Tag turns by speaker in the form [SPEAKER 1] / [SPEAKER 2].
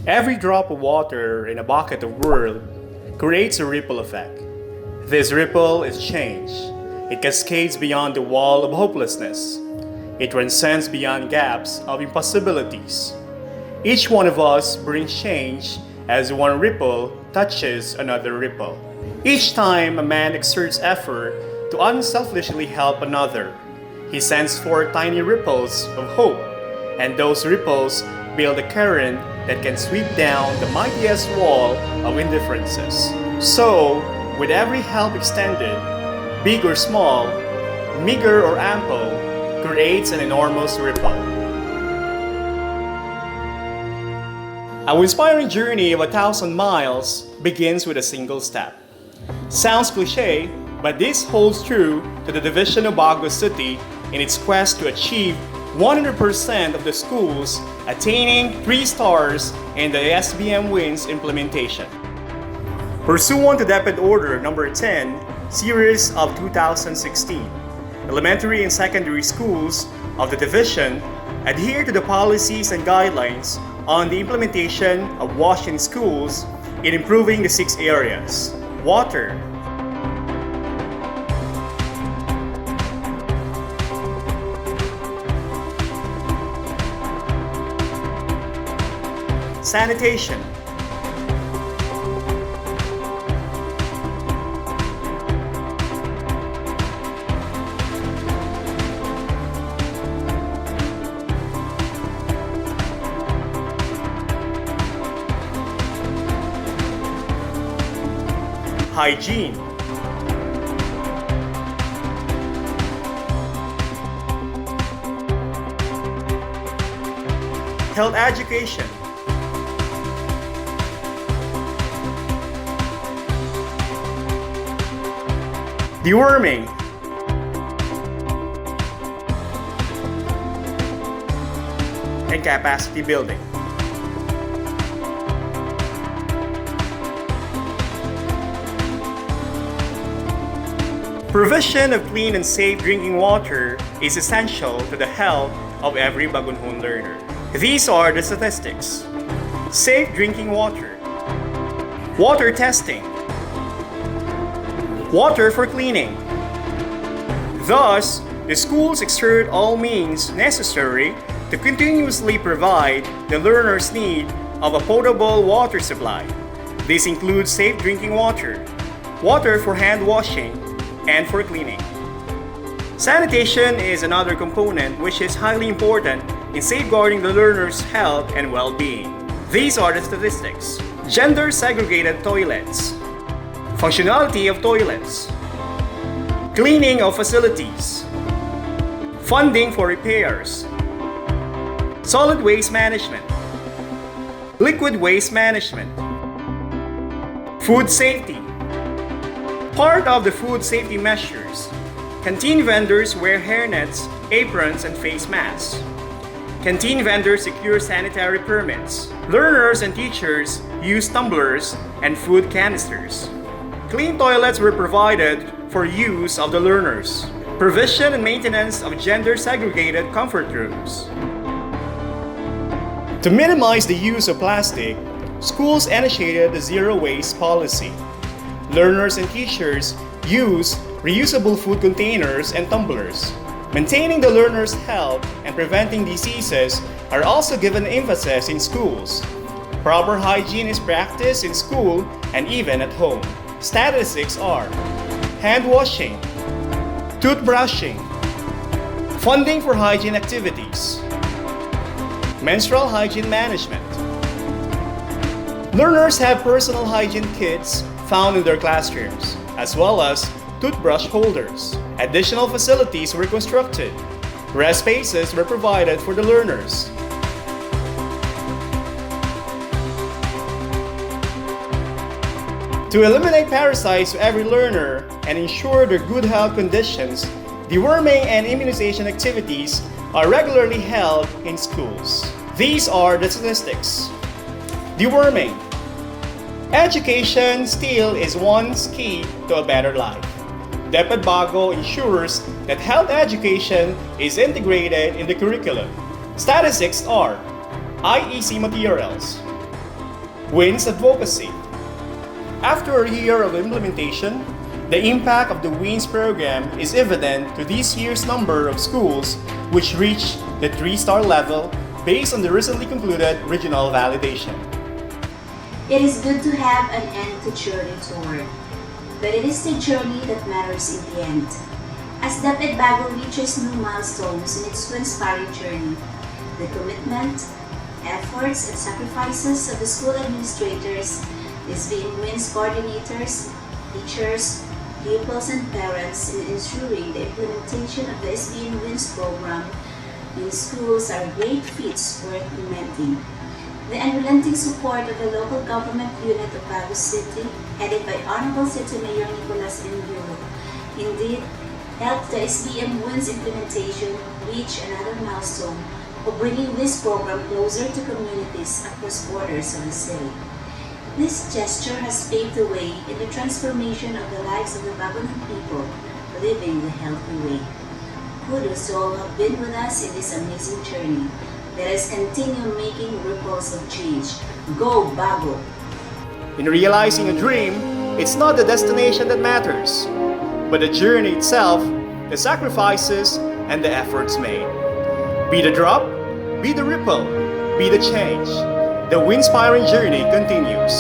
[SPEAKER 1] Every drop of water in a bucket of world creates a ripple effect. This ripple is change. It cascades beyond the wall of hopelessness. It transcends beyond gaps of impossibilities. Each one of us brings change as one ripple touches another ripple. Each time a man exerts effort to unselfishly help another, he sends forth tiny ripples of hope, and those ripples build a current that can sweep down the mightiest wall of indifferences. So, with every help extended, big or small, meager or ample, creates an enormous ripple. A WinSpiring journey of 1,000 miles begins with a single step. Sounds cliche, but this holds true to the division of Bago City in its quest to achieve 100% of the schools attaining 3 stars in the SBM-WinS implementation. Pursuant to Deped Order Number 10, Series of 2016, elementary and secondary schools of the division adhere to the policies and guidelines on the implementation of WASH in schools in improving the 6 areas: water, sanitation, hygiene, health education, deworming, and capacity building. Provision of clean and safe drinking water is essential to the health of every Bagunhon learner. These are the statistics: safe drinking water, water testing, water for cleaning. Thus, the schools exert all means necessary to continuously provide the learner's need of a potable water supply. This includes safe drinking water, water for hand washing, and for cleaning. Sanitation is another component which is highly important in safeguarding the learner's health and well-being. These are the statistics: gender-segregated toilets, functionality of toilets, cleaning of facilities, funding for repairs, solid waste management, liquid waste management, food safety. Part of the food safety measures: canteen vendors wear hairnets, aprons, and face masks. Canteen vendors secure sanitary permits. Learners and teachers use tumblers and food canisters. Clean toilets were provided for use of the learners. Provision and maintenance of gender-segregated comfort rooms. To minimize the use of plastic, schools initiated the zero waste policy. Learners and teachers use reusable food containers and tumblers. Maintaining the learner's health and preventing diseases are also given emphasis in schools. Proper hygiene is practiced in school and even at home. Statistics are: hand washing, toothbrushing, funding for hygiene activities, menstrual hygiene management. Learners have personal hygiene kits found in their classrooms, as well as toothbrush holders. Additional facilities were constructed. Rest spaces were provided for the learners. To eliminate parasites to every learner and ensure their good health conditions, deworming and immunization activities are regularly held in schools. These are the statistics. Deworming. Education still is one's key to a better life. Deped Bago ensures that health education is integrated in the curriculum. Statistics are: IEC materials, WinS advocacy. After a year of implementation, the impact of the WinS program is evident to this year's number of schools which reached the 3-star level based on the recently concluded regional validation.
[SPEAKER 2] It is good to have an end to journey toward, but it is the journey that matters in the end. As Bago reaches new milestones in its WinSpiring journey, the commitment, efforts, and sacrifices of the school administrators, SBM-WinS coordinators, teachers, pupils, and parents in ensuring the implementation of the SBM-WinS program in schools are great feats worth commending. The unrelenting support of the local government unit of Bago City, headed by Honorable City Mayor Nicolas M. indeed helped the SBM-WinS implementation reach another milestone of bringing this program closer to communities across borders of the city. This gesture has paved the way in the transformation of the lives of the Bagonan people living the healthy way. Kudos to all who have been with us in this amazing journey. Let us continue making ripples of change. Go Bago!
[SPEAKER 1] In realizing a dream, it's not the destination that matters, but the journey itself, the sacrifices, and the efforts made. Be the drop, be the ripple, be the change. The WinSpiring journey continues.